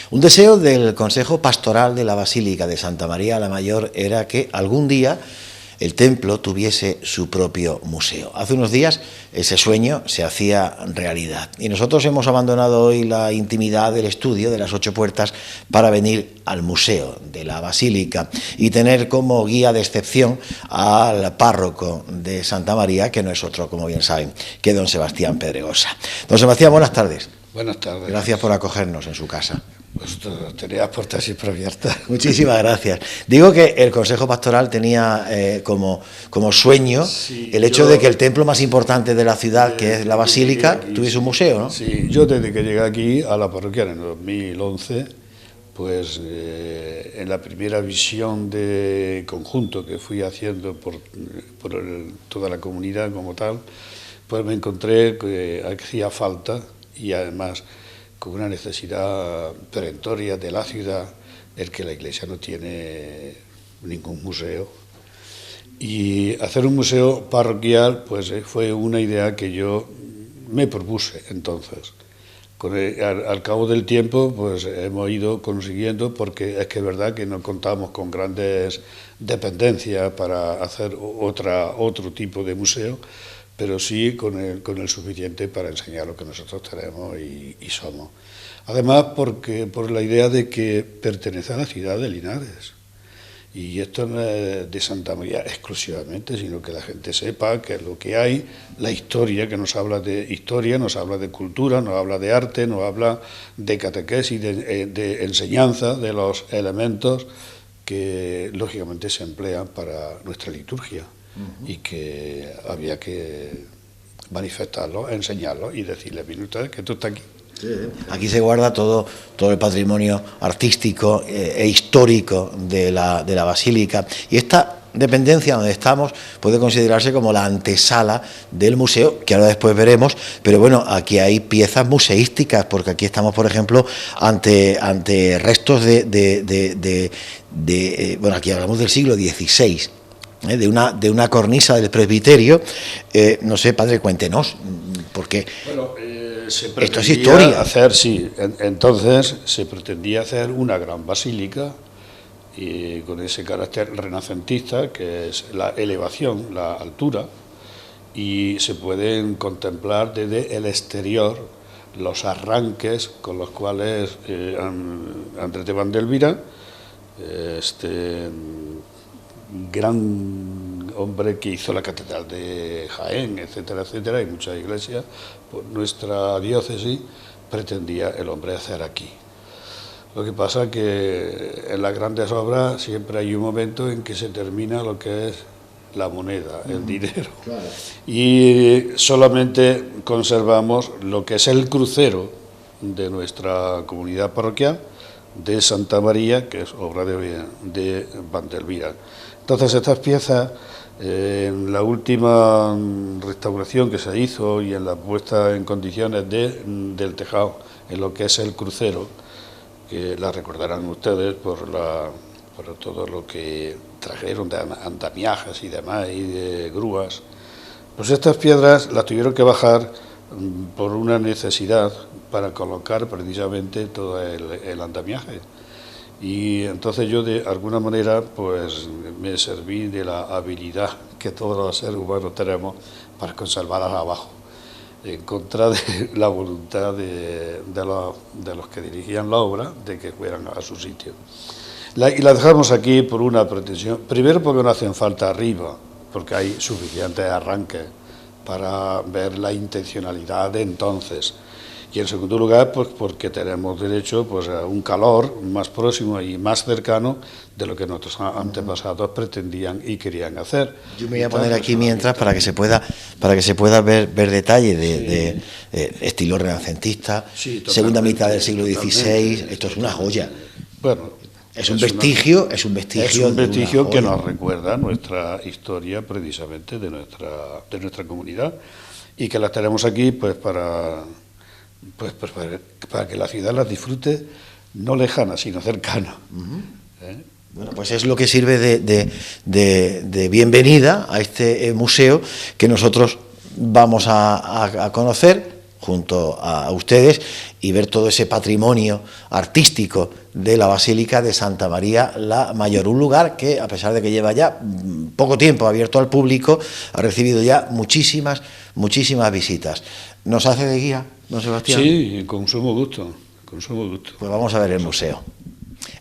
Un deseo del Consejo Pastoral de la Basílica de Santa María la Mayor era que algún día el templo tuviese su propio museo. Hace unos días ese sueño se hacía realidad y nosotros hemos abandonado hoy la intimidad del estudio de las 8 puertas para venir al museo de la Basílica y tener como guía de excepción al párroco de Santa María, que no es otro, como bien saben, que don Sebastián Pedregosa. Don Sebastián, buenas tardes. Buenas tardes. Gracias por acogernos en su casa. Pues tenía las puertas siempre abiertas. Muchísimas gracias. Digo que el Consejo Pastoral tenía como sueño el hecho de que el templo más importante de la ciudad, que es la Basílica, tuviese un museo, ¿no? Sí, yo desde que llegué aquí a la parroquia en el 2011, pues en la primera visión de conjunto que fui haciendo por toda la comunidad como tal, pues me encontré que hacía falta y además con una necesidad perentoria de la ciudad, el que la Iglesia no tiene ningún museo. Y hacer un museo parroquial pues fue una idea que yo me propuse entonces. Al cabo del tiempo pues hemos ido consiguiendo, porque es que es verdad que no contamos con grandes dependencias para hacer otro tipo de museo, pero sí con el suficiente para enseñar lo que nosotros tenemos y somos. Además, por la idea de que pertenece a la ciudad de Linares. Y esto no es de Santa María exclusivamente, sino que la gente sepa que es lo que hay, la historia, que nos habla de historia, nos habla de cultura, nos habla de arte, nos habla de catequesis, de enseñanza de los elementos que lógicamente se emplean para nuestra liturgia. Y que había que manifestarlo, enseñarlo y decirle, miren ustedes que esto está aquí. Sí. Aquí se guarda todo el patrimonio artístico e histórico de la Basílica, y esta dependencia donde estamos puede considerarse como la antesala del museo, que ahora después veremos, pero bueno, aquí hay piezas museísticas, porque aquí estamos, por ejemplo, ante restos bueno, aquí hablamos del siglo XVI, de una cornisa del presbiterio. No sé, padre, cuéntenos, porque bueno, esto es historia. Entonces se pretendía hacer una gran basílica y con ese carácter renacentista, que es la elevación, la altura, y se pueden contemplar desde el exterior los arranques con los cuales Andrés de Vandelvira, este gran hombre que hizo la catedral de Jaén, etcétera, etcétera, y muchas iglesias, pues nuestra diócesis pretendía el hombre hacer aquí. Lo que pasa es que en las grandes obras siempre hay un momento en que se termina lo que es la moneda, el dinero. Claro. Y solamente conservamos lo que es el crucero de nuestra comunidad parroquial, de Santa María, que es obra de Vandelvira. Entonces estas piezas, en la última restauración que se hizo y en la puesta en condiciones del tejado, en lo que es el crucero, que la recordarán ustedes por todo lo que trajeron de andamiajes y demás, y de grúas, pues estas piedras las tuvieron que bajar por una necesidad para colocar precisamente todo el andamiaje. Y entonces yo de alguna manera pues me serví de la habilidad que todos los seres humanos tenemos para conservarlas abajo, en contra de la voluntad de los que dirigían la obra, de que fueran a su sitio. Y la dejamos aquí por una pretensión, primero porque no hacen falta arriba, porque hay suficientes arranques para ver la intencionalidad de entonces. Y en segundo lugar, pues porque tenemos derecho pues a un calor más próximo y más cercano de lo que nuestros antepasados pretendían y querían hacer. Yo me voy a poner aquí mientras para que se pueda ver detalle de estilo renacentista, sí, segunda mitad del siglo XVI. Esto es una joya. Bueno, es un vestigio que nos recuerda nuestra historia precisamente de nuestra comunidad, y que la tenemos aquí pues para que la ciudad las disfrute, no lejana, sino cercana. Bueno, pues es lo que sirve de bienvenida a este museo que nosotros vamos a conocer junto a ustedes y ver todo ese patrimonio artístico de la Basílica de Santa María la Mayor, un lugar que, a pesar de que lleva ya poco tiempo abierto al público, ha recibido ya muchísimas visitas. ¿Nos hace de guía, don Sebastián? Sí, con sumo gusto, con sumo gusto. Pues vamos a ver el museo.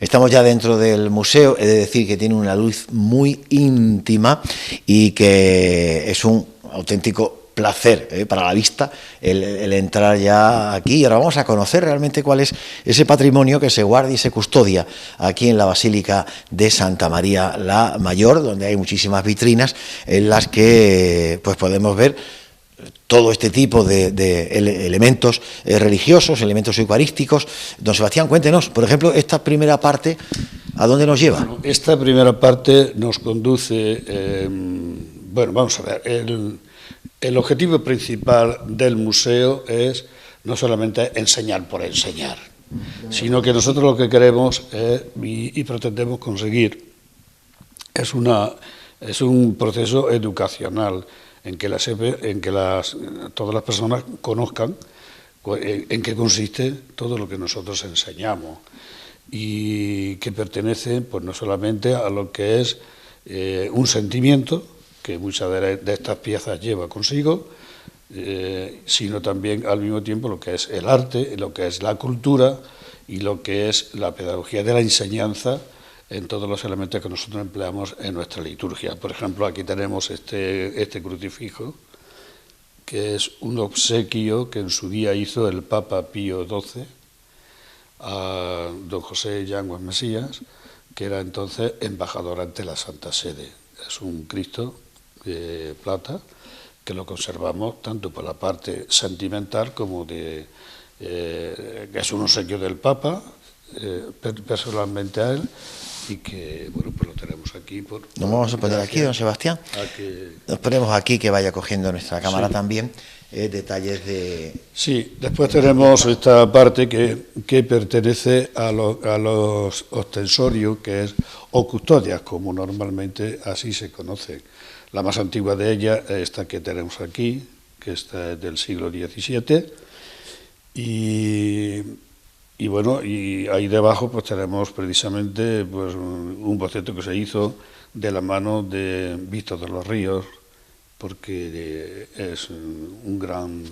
Estamos ya dentro del museo, he de decir que tiene una luz muy íntima y que es un auténtico placer para la vista el entrar ya aquí. Y ahora vamos a conocer realmente cuál es ese patrimonio que se guarda y se custodia aquí en la Basílica de Santa María la Mayor, donde hay muchísimas vitrinas en las que pues podemos ver todo este tipo de elementos religiosos, elementos eucarísticos. Don Sebastián, cuéntenos, por ejemplo, esta primera parte, ¿a dónde nos lleva? Bueno, esta primera parte nos conduce, bueno, vamos a ver, el objetivo principal del museo es no solamente enseñar por enseñar, sino que nosotros lo que queremos y pretendemos conseguir es un proceso educacional en que todas las personas conozcan en qué consiste todo lo que nosotros enseñamos y que pertenece pues no solamente a lo que es un sentimiento que muchas de estas piezas lleva consigo, sino también al mismo tiempo lo que es el arte, lo que es la cultura y lo que es la pedagogía de la enseñanza en todos los elementos que nosotros empleamos en nuestra liturgia. Por ejemplo, aquí tenemos este crucifijo, que es un obsequio que en su día hizo el Papa Pío XII a don José Yanguas Mesías, que era entonces embajador ante la Santa Sede. Es un Cristo de plata que lo conservamos tanto por la parte sentimental como que es un obsequio del Papa, personalmente a él, y que, bueno, pues lo tenemos aquí. Nos vamos a poner aquí, don Sebastián. Nos ponemos aquí, que vaya cogiendo nuestra cámara también, detalles de... Sí, después tenemos esta parte que pertenece a los ostensorios, que es, o custodias, como normalmente así se conoce. La más antigua de ellas es esta que tenemos aquí, que esta es del siglo XVII, y bueno, y ahí debajo pues tenemos precisamente pues un boceto que se hizo de la mano de Víctor de los Ríos, porque es un gran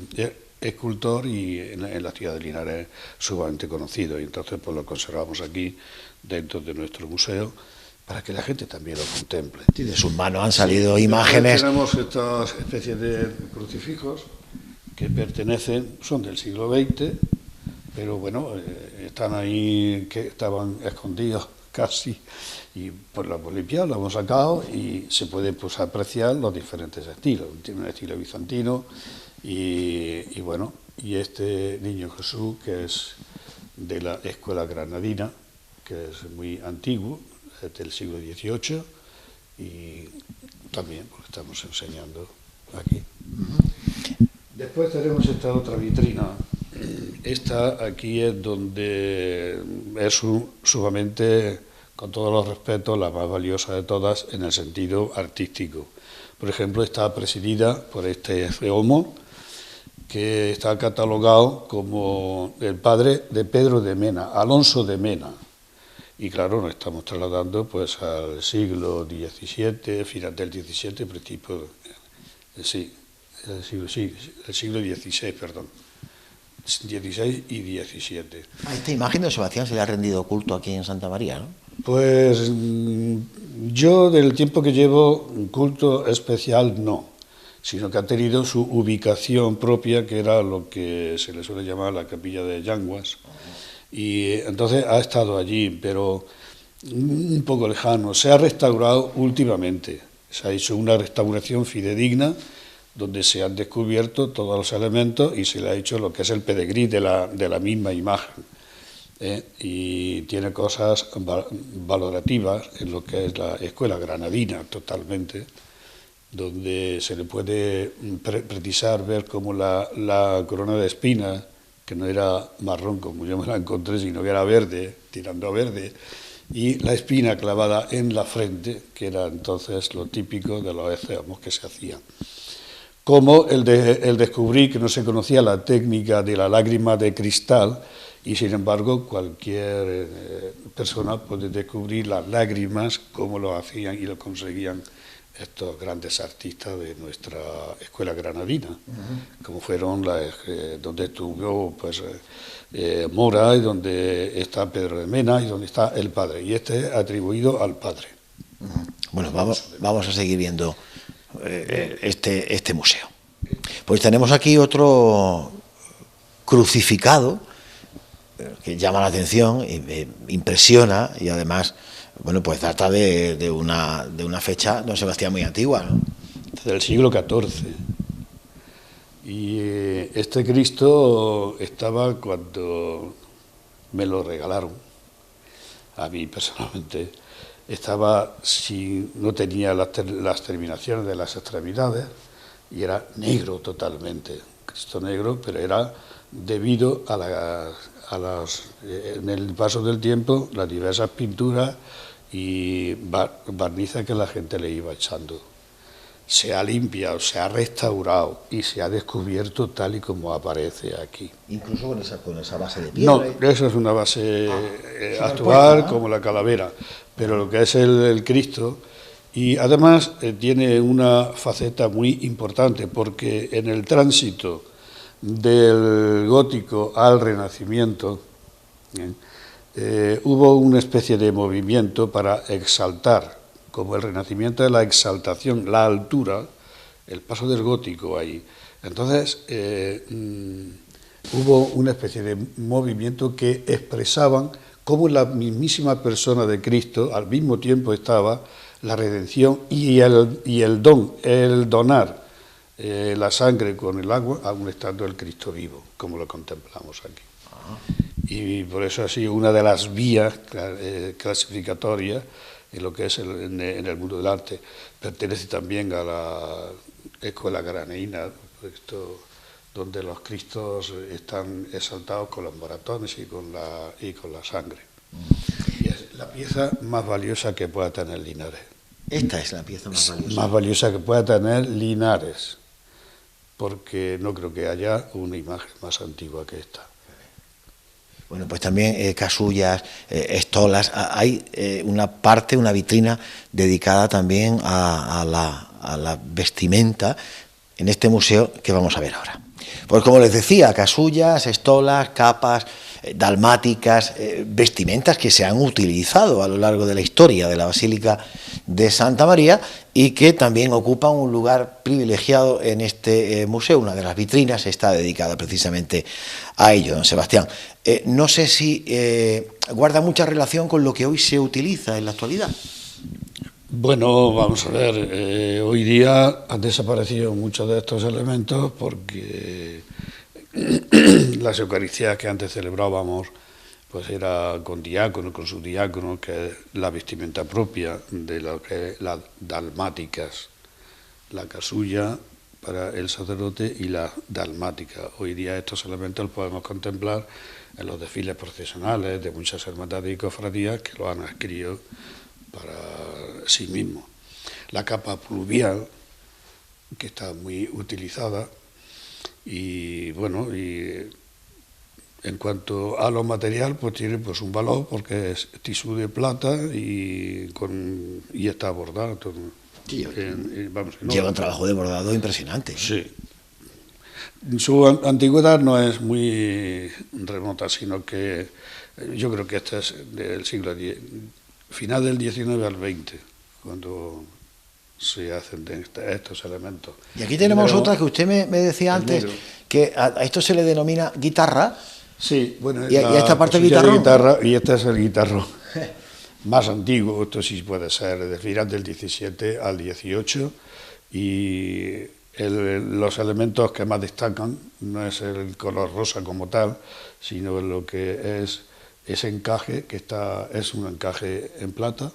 escultor y en la ciudad de Linares sumamente conocido, y entonces pues lo conservamos aquí dentro de nuestro museo para que la gente también lo contemple. Sí, de sus manos han salido imágenes. Tenemos estas especies de crucifijos que son del siglo XX, pero bueno, están ahí, que estaban escondidos casi, y pues lo hemos limpiado, lo hemos sacado y se puede pues apreciar los diferentes estilos. Tiene un estilo bizantino y bueno, y este Niño Jesús, que es de la escuela granadina, que es muy antiguo, es del siglo XVIII, y también pues estamos enseñando aquí. Después tenemos esta otra vitrina. Esta aquí es donde es sumamente, con todos los respetos, la más valiosa de todas en el sentido artístico. Por ejemplo, está presidida por este Feomo, que está catalogado como el padre de Pedro de Mena, Alonso de Mena. Y claro, nos estamos trasladando pues al siglo XVII, final del XVII, principio, el siglo XVI, perdón. 16 y 17. A esta imagen de Sebastián se le ha rendido culto aquí en Santa María, ¿no? Pues yo, del tiempo que llevo, culto especial no, sino que ha tenido su ubicación propia, que era lo que se le suele llamar la capilla de Yanguas, y entonces ha estado allí, pero un poco lejano. Se ha restaurado últimamente, se ha hecho una restauración fidedigna, donde se han descubierto todos los elementos y se le ha hecho lo que es el pedigrí de la misma imagen. Y tiene cosas valorativas en lo que es la escuela granadina totalmente, donde se le puede precisar, ver cómo la corona de espinas, que no era marrón como yo me la encontré, sino que era verde, tirando a verde, y la espina clavada en la frente, que era entonces lo típico de los efebos que se hacían. como el descubrir que no se conocía la técnica de la lágrima de cristal, y sin embargo cualquier persona puede descubrir las lágrimas, cómo lo hacían y lo conseguían estos grandes artistas de nuestra escuela granadina, como fueron donde estuvo pues, Mora, y donde está Pedro de Mena, y donde está el padre, y este es atribuido al padre. Bueno, vamos a seguir viendo este museo. Pues tenemos aquí otro crucificado que llama la atención, impresiona, y además, bueno, pues data de una fecha, don Sebastián, muy antigua, ¿no? Del siglo XIV. Y este Cristo estaba cuando me lo regalaron, a mí personalmente, no tenía las terminaciones de las extremidades y era negro totalmente, Cristo negro, pero era debido en el paso del tiempo, las diversas pinturas y barnizas que la gente le iba echando. Se ha limpiado, se ha restaurado y se ha descubierto tal y como aparece aquí. Incluso con esa base de piedra. No, eso es una base actual, como la calavera, pero lo que es el Cristo, y además tiene una faceta muy importante, porque en el tránsito del gótico al renacimiento hubo una especie de movimiento para exaltar, como el renacimiento de la exaltación, la altura, el paso del gótico ahí. Entonces hubo una especie de movimiento que expresaban cómo la mismísima persona de Cristo al mismo tiempo estaba la redención y el donar la sangre con el agua, aún estando el Cristo vivo, como lo contemplamos aquí. Y por eso ha sido una de las vías clasificatorias en lo que es en el mundo del arte. Pertenece también a la escuela granadina, donde los Cristos están exaltados con los moratones y con la sangre. Y es la pieza más valiosa que pueda tener Linares. Esta es la pieza más valiosa. Más valiosa que pueda tener Linares, porque no creo que haya una imagen más antigua que esta. Bueno, pues también casullas, estolas, hay una vitrina dedicada también a la vestimenta en este museo que vamos a ver ahora. Pues como les decía, casullas, estolas, capas, dalmáticas, vestimentas que se han utilizado a lo largo de la historia de la Basílica de Santa María y que también ocupan un lugar privilegiado en este museo. Una de las vitrinas está dedicada precisamente a ello, don Sebastián. No sé si guarda mucha relación con lo que hoy se utiliza en la actualidad. Bueno, vamos a ver, hoy día han desaparecido muchos de estos elementos porque las Eucaristías que antes celebrábamos pues era con diácono, con subdiácono, que es la vestimenta propia de lo que es las dalmáticas, la casulla para el sacerdote y la dalmática. Hoy día estos elementos los podemos contemplar en los desfiles procesionales de muchas hermandades y cofradías que lo han adquirido para sí mismo. La capa pluvial, que está muy utilizada, y bueno, y en cuanto a lo material, pues tiene pues un valor porque es tisú de plata y está bordado. Sí, lleva un trabajo de bordado impresionante. Sí. Su antigüedad no es muy remota, sino que yo creo que este es del siglo X, final del XIX al XX, cuando se hacen de estos elementos. Y aquí tenemos otra que usted me decía antes, que a esto se le denomina guitarra. Sí, bueno, y a esta parte guitarra, y este es el guitarro más antiguo. Esto sí puede ser de final del 17 al 18, y los elementos que más destacan no es el color rosa como tal, sino lo que es ese encaje, es un encaje en plata,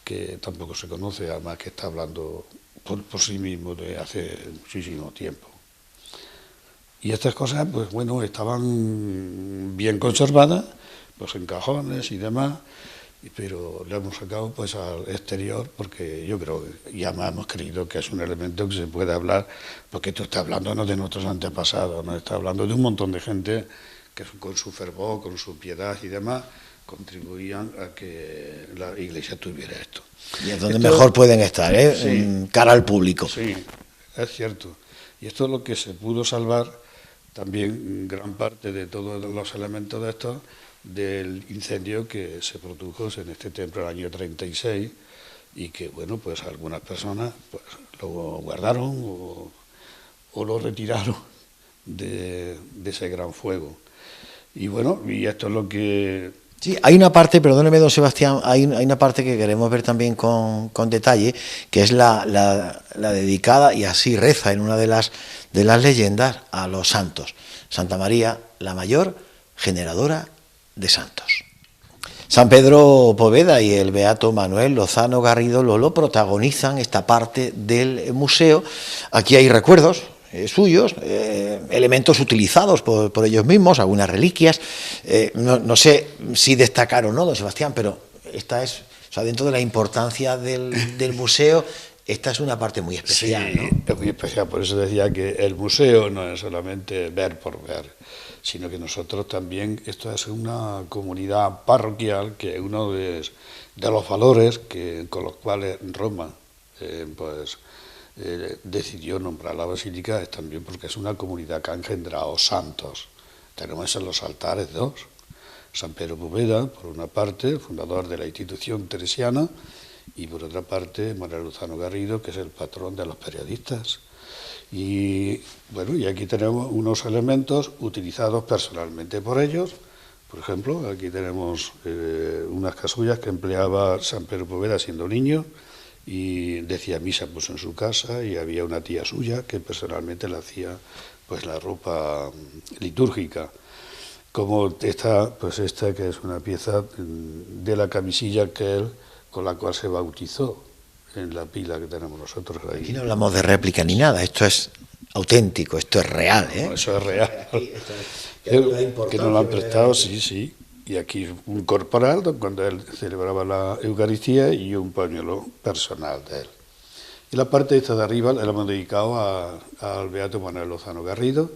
que tampoco se conoce, además que está hablando por sí mismo de hace muchísimo tiempo. Y estas cosas, pues bueno, estaban bien conservadas, pues en cajones y demás, pero lo hemos sacado pues al exterior porque yo creo y además hemos creído que es un elemento que se puede hablar, porque esto está hablando no de nuestros antepasados, no está hablando de un montón de gente que con su fervor, con su piedad y demás contribuían a que la Iglesia tuviera esto. Y es donde mejor pueden estar, ¿eh? Sí, Cara al público. Sí, es cierto. Y esto es lo que se pudo salvar también gran parte de todos los elementos de estos del incendio que se produjo en este templo en el año 36 y que, bueno, pues algunas personas pues lo guardaron o lo retiraron de ese gran fuego. Y bueno, y esto es lo que... Sí, hay una parte, perdóneme, don Sebastián, hay una parte que queremos ver también con detalle, que es la dedicada, y así reza en una de las leyendas, a los santos. Santa María la Mayor, generadora de santos. San Pedro Poveda y el beato Manuel Lozano Garrido Lolo protagonizan esta parte del museo. Aquí hay recuerdos suyos, elementos utilizados por ellos mismos, algunas reliquias. No sé si destacar o no, don Sebastián, pero esta es, o sea, dentro de la importancia del museo, esta es una parte muy especial. Sí, ¿no? es muy especial, por eso decía que el museo no es solamente ver por ver, sino que nosotros también, esto es una comunidad parroquial, que uno de los valores con los cuales Roma decidió nombrar la basílica es también porque es una comunidad que ha engendrado santos. Tenemos en los altares dos: San Pedro Poveda, por una parte, el fundador de la institución teresiana, y por otra parte Manuel Lozano Garrido, que es el patrón de los periodistas. Y bueno, y aquí tenemos unos elementos utilizados personalmente por ellos. Por ejemplo, aquí tenemos unas casullas que empleaba San Pedro Poveda siendo niño, y decía misa pues en su casa, y había una tía suya que personalmente le hacía pues la ropa litúrgica, como esta que es una pieza de la camisilla que él, con la cual se bautizó, en la pila que tenemos nosotros ahí. Aquí no hablamos de réplica ni nada, esto es auténtico, esto es real, ¿eh? No, eso es real. Que nos lo han prestado, sí. Y aquí un corporal cuando él celebraba la Eucaristía y un pañuelo personal de él. Y la parte esta de arriba la hemos dedicado al beato Manuel Lozano Garrido,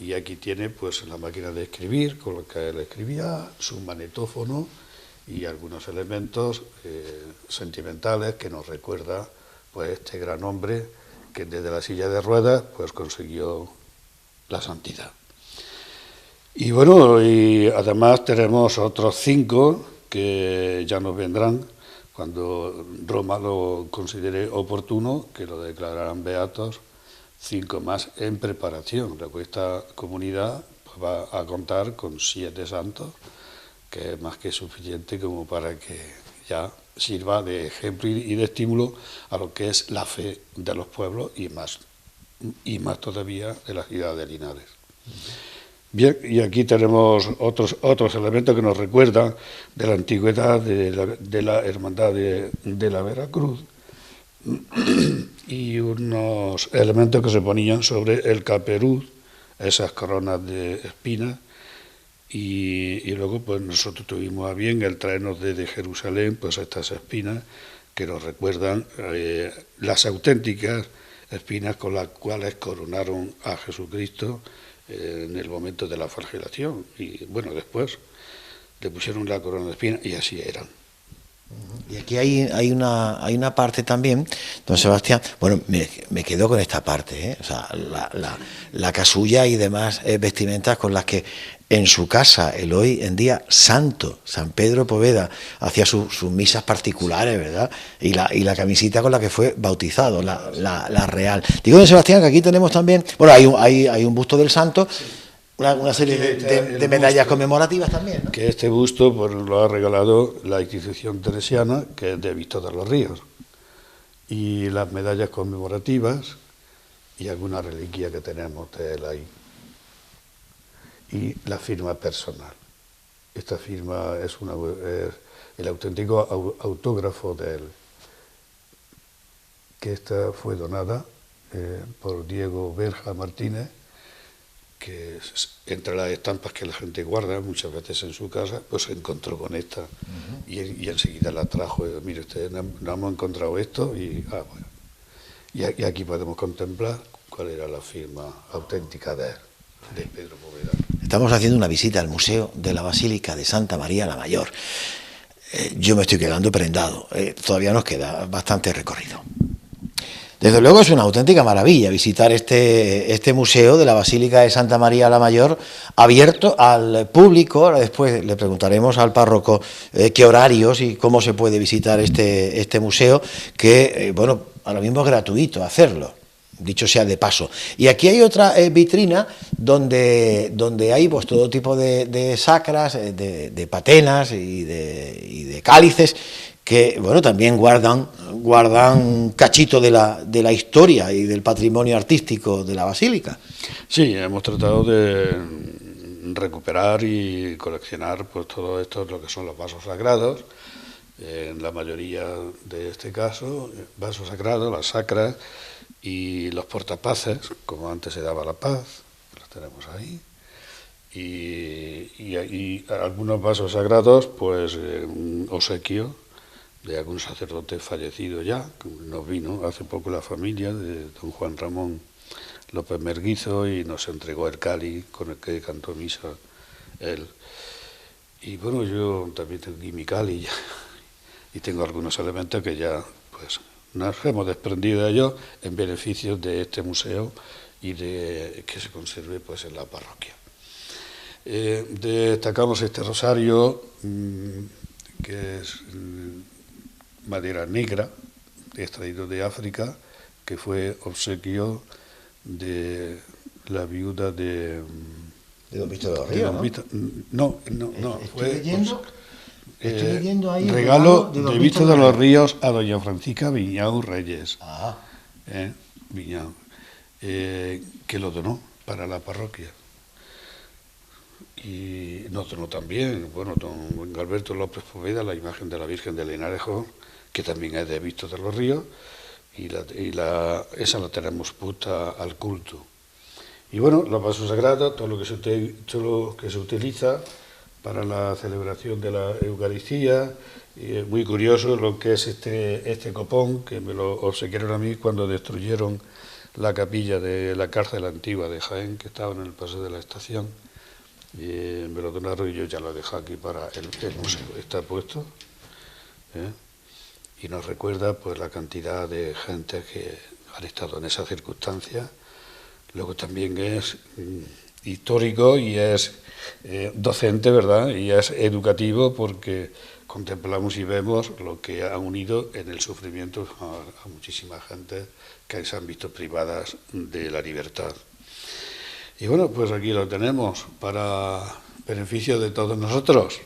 y aquí tiene pues la máquina de escribir con la que él escribía, su magnetófono y algunos elementos sentimentales que nos recuerda pues este gran hombre que desde la silla de ruedas pues consiguió la santidad. Y bueno, y además tenemos otros 5 que ya nos vendrán cuando Roma lo considere oportuno, que lo declararán beatos, 5 más en preparación. Esta comunidad pues, va a contar con 7 santos, que es más que suficiente como para que ya sirva de ejemplo y de estímulo a lo que es la fe de los pueblos y más todavía de la ciudad de Linares. Bien, y aquí tenemos otros elementos que nos recuerdan de la antigüedad de la hermandad de la Veracruz, y unos elementos que se ponían sobre el caperuz, esas coronas de espinas. Y luego pues nosotros tuvimos a bien el traernos desde Jerusalén pues estas espinas que nos recuerdan las auténticas espinas con las cuales coronaron a Jesucristo en el momento de la flagelación, y bueno, después le pusieron la corona de espinas y así eran. Y aquí hay una parte también, don Sebastián, bueno, me quedo con esta parte, ¿eh? O sea, la casulla y demás vestimentas con las que en su casa, el hoy en día santo San Pedro Poveda, hacía sus misas particulares, ¿verdad? Y la camisita con la que fue bautizado, la real. Digo, don Sebastián, que aquí tenemos también, bueno, hay un busto del santo, una serie de medallas conmemorativas también, ¿no? Que este busto pues, lo ha regalado la institución teresiana, que es de Víctor de los Ríos, y las medallas conmemorativas y alguna reliquia que tenemos de él ahí, y la firma personal. Esta firma es el auténtico autógrafo de él, que esta fue donada por Diego Berja Martínez, que entre las estampas que la gente guarda muchas veces en su casa, pues se encontró con esta y enseguida la trajo. Mire usted, no hemos encontrado esto bueno. Y aquí podemos contemplar cuál era la firma auténtica de Pedro Poveda. Estamos haciendo una visita al Museo de la Basílica de Santa María la Mayor. Yo me estoy quedando prendado, todavía nos queda bastante recorrido. Desde luego es una auténtica maravilla visitar este museo de la Basílica de Santa María la Mayor, abierto al público. Ahora después le preguntaremos al párroco qué horarios y cómo se puede visitar este museo, que bueno, ahora mismo es gratuito hacerlo, dicho sea de paso. Y aquí hay otra vitrina donde hay pues todo tipo de sacras, de patenas y de cálices, que bueno, también guardan un cachito de la historia y del patrimonio artístico de la basílica. Sí, hemos tratado de recuperar y coleccionar pues todo esto, lo que son los vasos sagrados, en la mayoría de este caso, vasos sagrados, las sacras y los portapaces, como antes se daba la paz, los tenemos ahí, y algunos vasos sagrados, pues un obsequio de algún sacerdote fallecido ya, que nos vino hace poco la familia de don Juan Ramón López Merguizo y nos entregó el cáliz con el que cantó misa él. Y bueno, yo también tengo aquí mi cáliz y tengo algunos elementos que ya pues nos hemos desprendido de ellos en beneficio de este museo y de que se conserve pues en la parroquia. Destacamos este rosario que es madera negra, extraído de África, que fue obsequio de la viuda de don Víctor de los Ríos, ¿no? Estoy leyendo ahí regalo de Víctor de los Ríos a doña Francisca Viñau Reyes. Viñau, que lo donó para la parroquia. Y nos donó también, bueno, don Alberto López Poveda, la imagen de la Virgen de Lenarejo, que también es de Víctor de los Ríos, esa la tenemos puesta al culto. Y bueno, los vasos sagrados, todo lo que se utiliza para la celebración de la Eucaristía, y es muy curioso lo que es este copón, que me lo obsequiaron a mí cuando destruyeron la capilla de la cárcel antigua de Jaén, que estaba en el Paseo de la Estación, y me lo donaron y yo ya lo dejé aquí para el museo, está puesto, y nos recuerda pues la cantidad de gente que han estado en esa circunstancia. Luego también es histórico y es docente, ¿verdad? Y es educativo porque contemplamos y vemos lo que ha unido en el sufrimiento a muchísima gente que se han visto privadas de la libertad. Y bueno, pues aquí lo tenemos para beneficio de todos nosotros.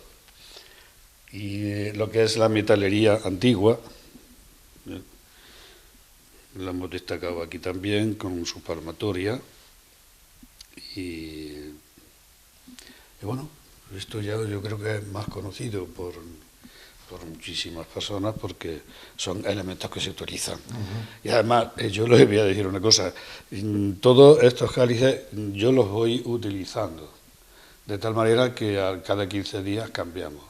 Y lo que es la metalería antigua, la hemos destacado aquí también con su palmatoria. Y bueno, esto ya yo creo que es más conocido por muchísimas personas porque son elementos que se utilizan. Y además, yo les voy a decir una cosa, todos estos cálices yo los voy utilizando, de tal manera que cada 15 días cambiamos,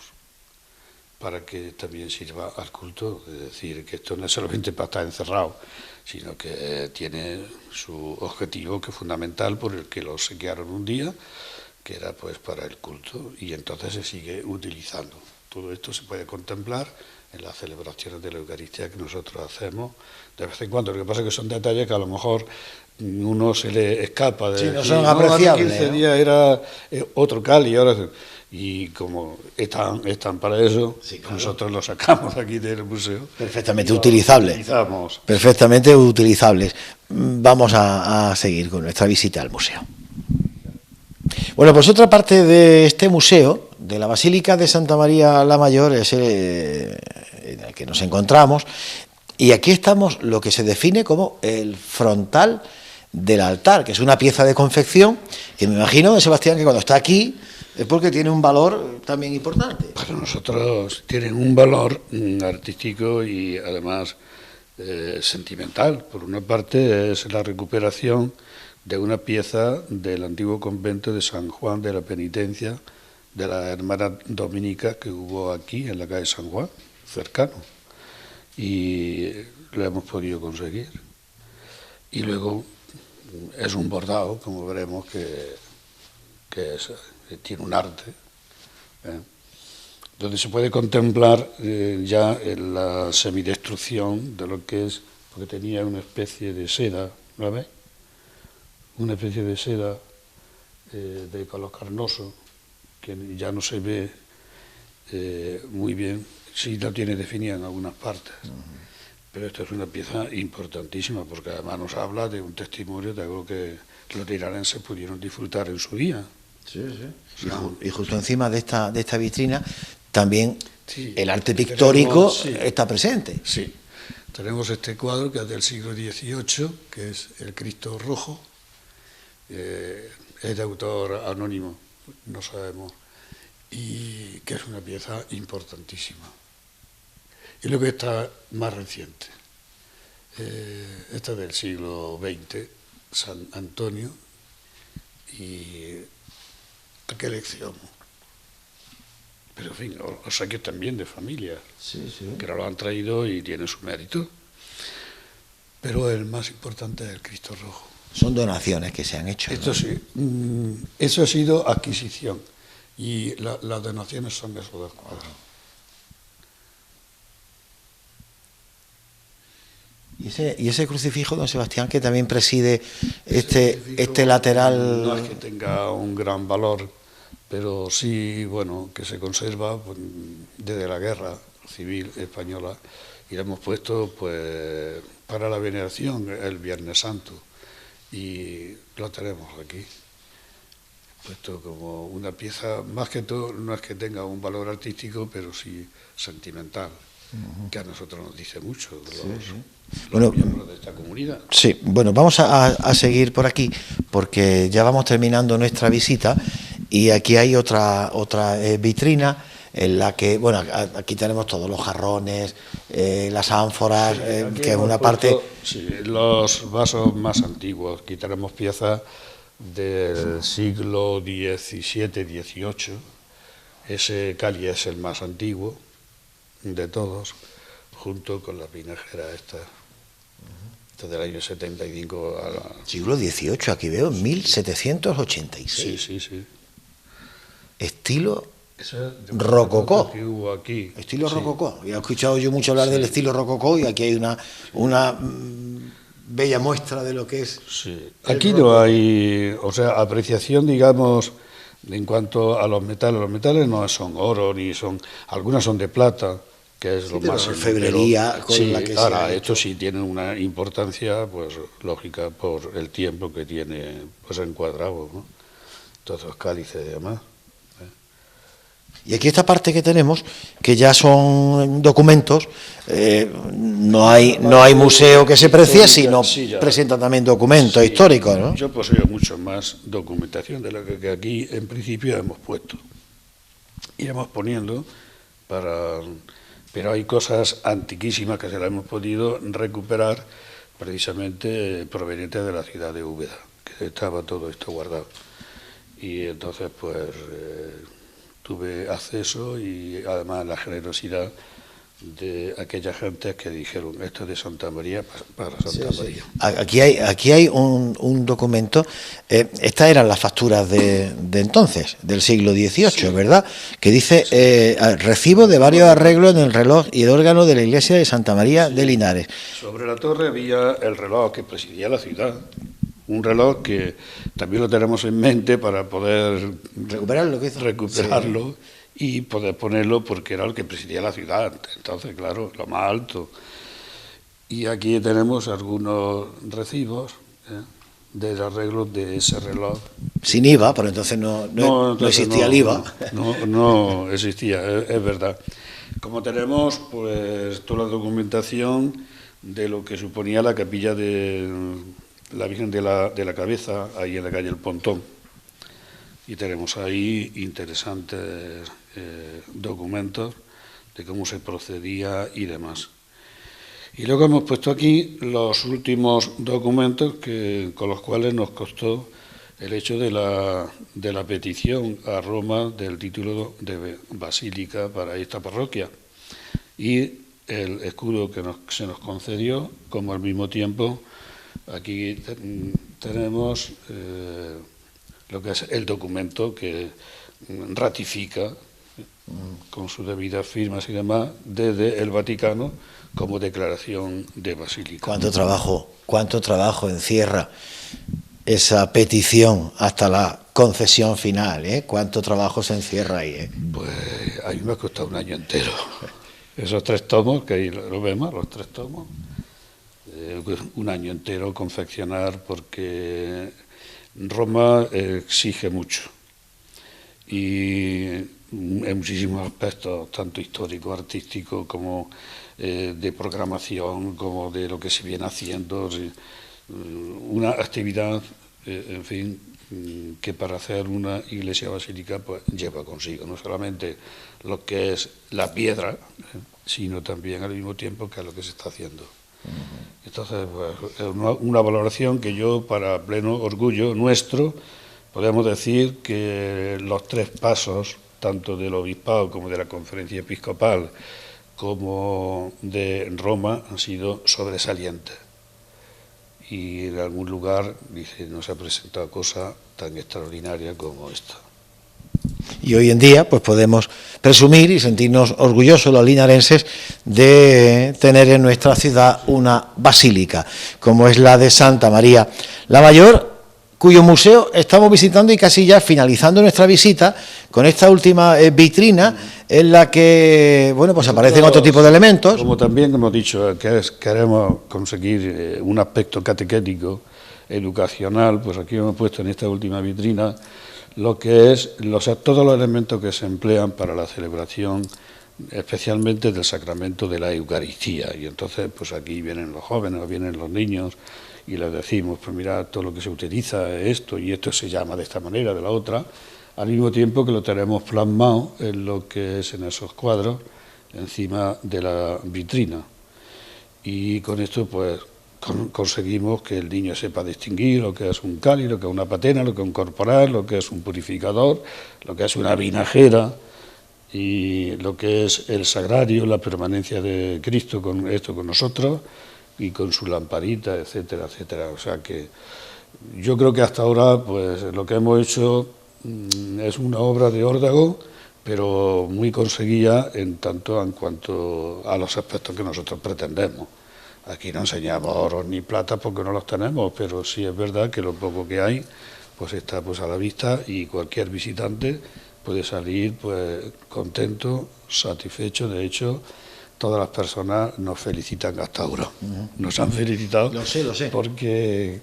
para que también sirva al culto, es decir, que esto no es solamente para estar encerrado, sino que tiene su objetivo que es fundamental por el que lo obsequiaron un día, que era pues para el culto, y entonces se sigue utilizando. Todo esto se puede contemplar en las celebraciones de la Eucaristía que nosotros hacemos de vez en cuando. Lo que pasa es que son detalles que a lo mejor uno se le escapa. Sí, no son apreciables. Hace 15 días era otro cáliz, ahora... Y como están para eso, sí, claro, nosotros los sacamos aquí del museo. Perfectamente utilizables. Perfectamente utilizables. Vamos a seguir con nuestra visita al museo. Bueno, pues otra parte de este museo, de la Basílica de Santa María la Mayor, es en el que nos encontramos. Y aquí estamos lo que se define como el frontal del altar, que es una pieza de confección que me imagino, Sebastián, que cuando está aquí es porque tiene un valor también importante. Para nosotros tienen un valor artístico y además sentimental. Por una parte es la recuperación de una pieza del antiguo convento de San Juan de la Penitencia, de las hermanas dominicas que hubo aquí en la calle San Juan, cercano, y lo hemos podido conseguir. Y luego es un bordado, como veremos, que tiene un arte, donde se puede contemplar ya en la semidestrucción de lo que es, porque tenía una especie de seda, ¿lo ves? Una especie de seda de color carnoso, que ya no se ve muy bien, sí la tiene definida en algunas partes. Pero esta es una pieza importantísima, porque además nos habla de un testimonio de algo que los tirarenses pudieron disfrutar en su día. Sí, sí. Y justo encima de esta vitrina también sí, el arte pictórico sí, está presente. Sí, tenemos este cuadro que es del siglo XVIII, que es el Cristo Rojo, es de autor anónimo, no sabemos, y que es una pieza importantísima. Y luego está más reciente, esta del siglo XX, San Antonio, y qué elección. Pero en fin, los saquios también de familia, sí, sí, que no lo han traído y tiene su mérito. Pero el más importante es el Cristo Rojo. Son donaciones que se han hecho. Esto ¿no? sí, eso ha sido adquisición, y las donaciones son de esos dos cuadros. Y ese crucifijo, don Sebastián, que también preside este lateral... No es que tenga un gran valor, pero sí, bueno, que se conserva pues, desde la Guerra Civil Española, y lo hemos puesto pues para la veneración el Viernes Santo, y lo tenemos aquí, puesto como una pieza, más que todo, no es que tenga un valor artístico, pero sí sentimental, que a nosotros nos dice mucho de los miembros de esta comunidad. Sí, bueno, vamos a seguir por aquí, porque ya vamos terminando nuestra visita, y aquí hay otra vitrina en la que, bueno, aquí tenemos todos los jarrones, las ánforas, Sí, que es una parte... Sí, los vasos más antiguos, aquí tenemos piezas del siglo XVII, XVIII, ese cáliz es el más antiguo de todos, junto con la vinajera esta del año 75 Siglo XVIII, aquí veo, 1786. Sí, sí, sí. Estilo rococó. Que hubo aquí. Estilo rococó. He escuchado yo mucho hablar del estilo rococó, y aquí hay una bella muestra de lo que es. Sí. Aquí no hay, o sea, apreciación, digamos, en cuanto a los metales. Los metales no son oro, ni son, algunas son de plata, que es lo más orfebrería con la que ahora, se ha esto sí tiene una importancia, pues lógica, por el tiempo que tiene, pues encuadrado, ¿no? Todos los cálices y demás. Y aquí esta parte que tenemos, que ya son documentos, no hay museo que se precie, sino presenta también documentos históricos, ¿no? Yo poseo mucho más documentación de la que aquí en principio hemos puesto. Iremos poniendo pero hay cosas antiquísimas que se las hemos podido recuperar precisamente provenientes de la ciudad de Úbeda, que estaba todo esto guardado. Y entonces pues tuve acceso, y además la generosidad de aquellas gentes que dijeron esto es de Santa María para Santa María. Aquí hay un documento, estas eran las facturas de entonces, del siglo XVIII, ¿verdad? Que dice, recibo de varios arreglos en el reloj y el órgano de la iglesia de Santa María de Linares. Sobre la torre había el reloj que presidía la ciudad, un reloj que también lo tenemos en mente para poder recuperarlo y poder ponerlo, porque era el que presidía la ciudad, entonces claro, lo más alto. Y aquí tenemos algunos recibos del arreglo de ese reloj. Sin IVA, pero entonces no existía el IVA. No existía, es verdad. Como tenemos pues toda la documentación de lo que suponía la capilla de la Virgen de la Cabeza, ahí en la calle El Pontón. Y tenemos ahí interesantes documentos de cómo se procedía y demás. Y luego hemos puesto aquí los últimos documentos con los cuales nos costó el hecho de la petición a Roma del título de basílica para esta parroquia y el escudo que se nos concedió, como al mismo tiempo aquí tenemos lo que es el documento que ratifica con sus debidas firmas y demás desde el Vaticano como declaración de basílica. ¿Cuánto trabajo encierra esa petición hasta la concesión final? ¿Cuánto trabajo se encierra ahí? Pues a mí me ha costado un año entero. Esos 3 tomos, que ahí lo vemos, los 3 tomos, un año entero confeccionar, porque Roma exige mucho. Y en muchísimos aspectos, tanto histórico, artístico, como de programación, como de lo que se viene haciendo. Una actividad, en fin, que para hacer una iglesia basílica pues lleva consigo no solamente lo que es la piedra, sino también al mismo tiempo que es lo que se está haciendo. Entonces, pues, es una valoración que yo, para pleno orgullo nuestro, podemos decir que los 3 pasos, tanto del obispado como de la conferencia episcopal, como de Roma, han sido sobresalientes. Y en algún lugar, dice, no se ha presentado cosa tan extraordinaria como esta. Y hoy en día pues podemos presumir y sentirnos orgullosos los linarenses de tener en nuestra ciudad una basílica, como es la de Santa María la Mayor, cuyo museo estamos visitando y casi ya finalizando nuestra visita con esta última vitrina en la que, bueno, pues aparecen otro tipo de elementos. Como también hemos dicho, queremos conseguir un aspecto catequético, educacional, pues aquí hemos puesto en esta última vitrina lo que es todos los elementos que se emplean para la celebración, especialmente del sacramento de la Eucaristía. Y entonces, pues aquí vienen los jóvenes, vienen los niños, y les decimos, pues mira, todo lo que se utiliza es esto, y esto se llama de esta manera, de la otra, al mismo tiempo que lo tenemos plasmado en lo que es en esos cuadros, encima de la vitrina. Y con esto, pues, conseguimos que el niño sepa distinguir lo que es un cáliz, lo que es una patena, lo que es un corporal, lo que es un purificador, lo que es una vinajera, y lo que es el sagrario, la permanencia de Cristo con nosotros, y con su lamparita, etcétera, etcétera. O sea que yo creo que hasta ahora pues lo que hemos hecho es una obra de órdago, pero muy conseguida en cuanto a los aspectos que nosotros pretendemos. Aquí no enseñamos oro ni plata porque no los tenemos, pero sí es verdad que lo poco que hay pues está pues a la vista, y cualquier visitante puede salir pues contento, satisfecho. De hecho, todas las personas nos felicitan hasta ahora. Nos han felicitado. Lo sé. Porque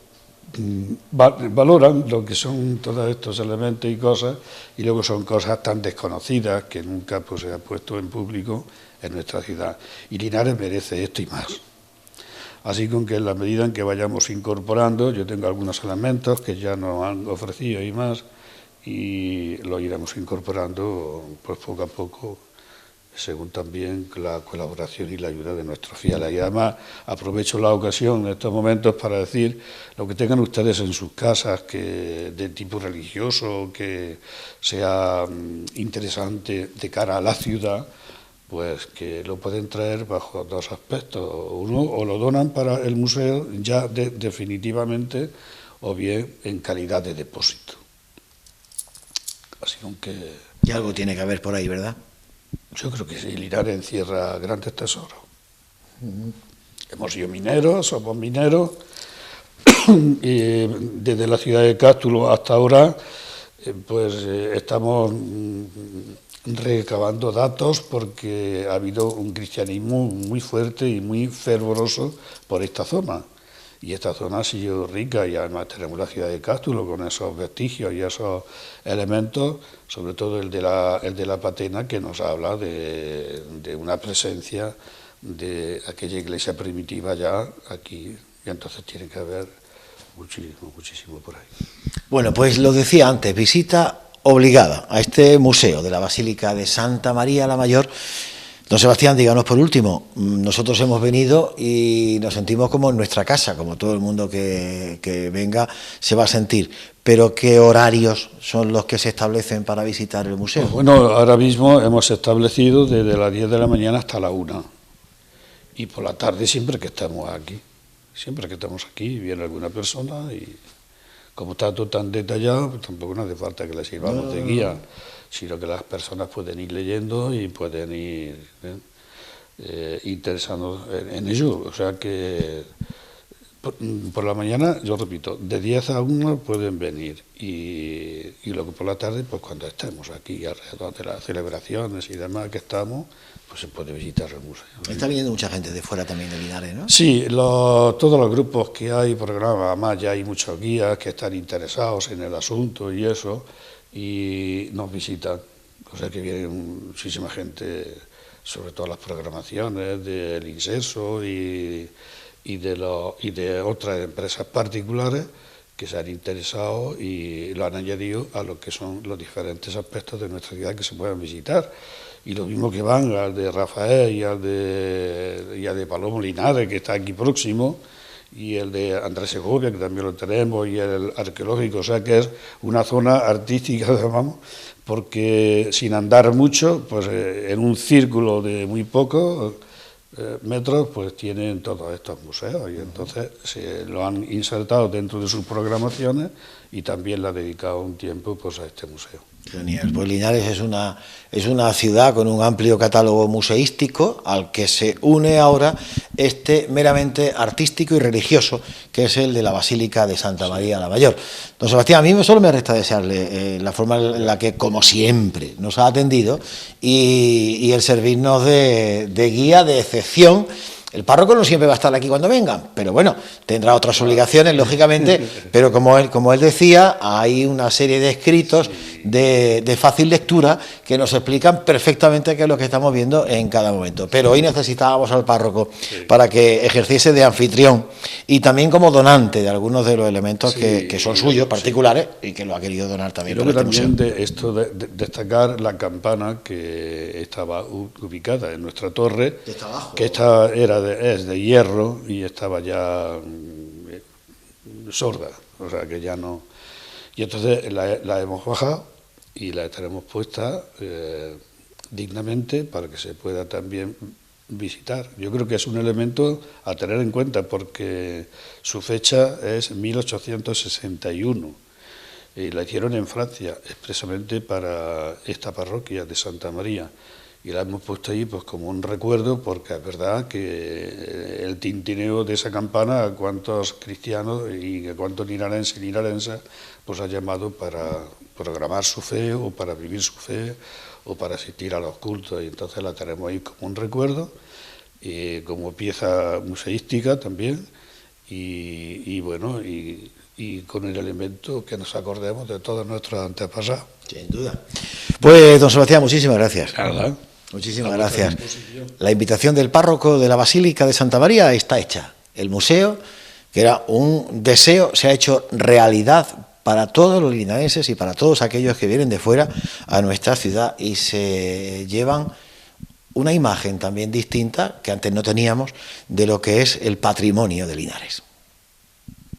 valoran lo que son todos estos elementos y cosas, y luego son cosas tan desconocidas que nunca pues se ha puesto en público en nuestra ciudad. Y Linares merece esto y más. Así con que en la medida en que vayamos incorporando, yo tengo algunos elementos que ya nos han ofrecido y más, y lo iremos incorporando pues poco a poco, según también la colaboración y la ayuda de nuestros fieles. Y además aprovecho la ocasión en estos momentos para decir lo que tengan ustedes en sus casas, que de tipo religioso, que sea interesante de cara a la ciudad, pues que lo pueden traer bajo 2 aspectos. Uno, o lo donan para el museo ya definitivamente, o bien en calidad de depósito. Así que... Y algo tiene que haber por ahí, ¿verdad? Yo creo que sí, Linares encierra grandes tesoros. Hemos sido mineros, somos mineros, y desde la ciudad de Cástulo hasta ahora pues estamos recabando datos, porque ha habido un cristianismo muy fuerte y muy fervoroso por esta zona. Y esta zona ha sido rica, y además tenemos la ciudad de Cástulo con esos vestigios y esos elementos, sobre todo el de la patena, que nos habla de una presencia de aquella iglesia primitiva ya aquí, y entonces tiene que haber muchísimo por ahí. Bueno, pues lo decía antes, visita obligada a este museo de la Basílica de Santa María la Mayor, Don Sebastián, díganos por último, nosotros hemos venido y nos sentimos como en nuestra casa, como todo el mundo que venga se va a sentir, pero ¿qué horarios son los que se establecen para visitar el museo? Pues bueno, ahora mismo hemos establecido desde las 10 de la mañana hasta la 1, y por la tarde siempre que estamos aquí. Siempre que estamos aquí viene alguna persona y como está todo tan detallado, pues tampoco nos hace falta que le sirvamos de guía, sino que las personas pueden ir leyendo y pueden ir interesando en ello. O sea que por la mañana, yo repito, de 10 a 1 pueden venir y luego por la tarde, pues cuando estemos aquí alrededor de las celebraciones y demás que estamos, pues se puede visitar el museo. Está viniendo mucha gente de fuera también de Linares, ¿no? Sí, todos los grupos que hay, programas, además ya hay muchos guías que están interesados en el asunto y eso, y nos visitan. O sea que viene muchísima gente, sobre todo las programaciones del INSESO y de otras empresas particulares que se han interesado y lo han añadido a lo que son los diferentes aspectos de nuestra ciudad que se pueden visitar. Y lo mismo que van al de Rafael y al de Palomo Linares, que está aquí próximo, y el de Andrés Segovia, que también lo tenemos, y el arqueológico, o sea que es una zona artística, digamos, porque sin andar mucho, pues en un círculo de muy pocos metros, pues tienen todos estos museos, y entonces se lo han insertado dentro de sus programaciones y también le ha dedicado un tiempo pues a este museo. Genial. Pues Linares es una ciudad con un amplio catálogo museístico al que se une ahora este meramente artístico y religioso, que es el de la Basílica de Santa María la Mayor. Don Sebastián, a mí solo me resta desearle la forma en la que, como siempre, nos ha atendido y el servirnos de guía, de excepción. El párroco no siempre va a estar aquí cuando vengan, pero bueno, tendrá otras obligaciones, lógicamente, pero como él decía, hay una serie de escritos de fácil lectura que nos explican perfectamente qué es lo que estamos viendo en cada momento. Pero hoy necesitábamos al párroco para que ejerciese de anfitrión y también como donante de algunos de los elementos que son suyos, particulares, y que lo ha querido donar también. Creo que también de destacar la campana que estaba ubicada en nuestra torre, que es de hierro y estaba ya sorda, o sea que ya no. Y entonces la hemos bajado y la tenemos puesta dignamente para que se pueda también visitar. Yo creo que es un elemento a tener en cuenta porque su fecha es 1861 y la hicieron en Francia expresamente para esta parroquia de Santa María. Y la hemos puesto ahí pues como un recuerdo, porque es verdad que el tintineo de esa campana a cuántos cristianos y a cuántos linarenses pues ha llamado para programar su fe o para vivir su fe o para asistir a los cultos, y entonces la tenemos ahí como un recuerdo y como pieza museística también y bueno, y con el elemento que nos acordemos de todos nuestros antepasados. Sin duda. Pues, don Sebastián, muchísimas gracias. Claro. Muchísimas gracias. La invitación del párroco de la Basílica de Santa María está hecha. El museo, que era un deseo, se ha hecho realidad para todos los linarenses y para todos aquellos que vienen de fuera a nuestra ciudad y se llevan una imagen también distinta, que antes no teníamos, de lo que es el patrimonio de Linares.